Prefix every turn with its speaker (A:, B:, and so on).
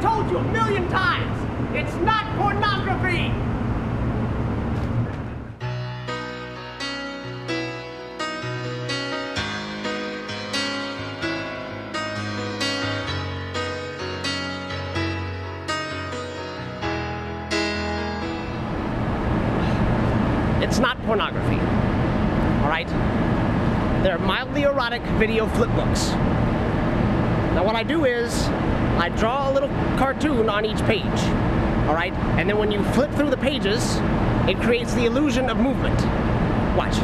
A: told you a million times, it's not pornography! It's not pornography, all right? They're mildly erotic video flip books. Now what I do is, I draw a little cartoon on each page, all right? And then when you flip through the pages, it creates the illusion of movement. Watch.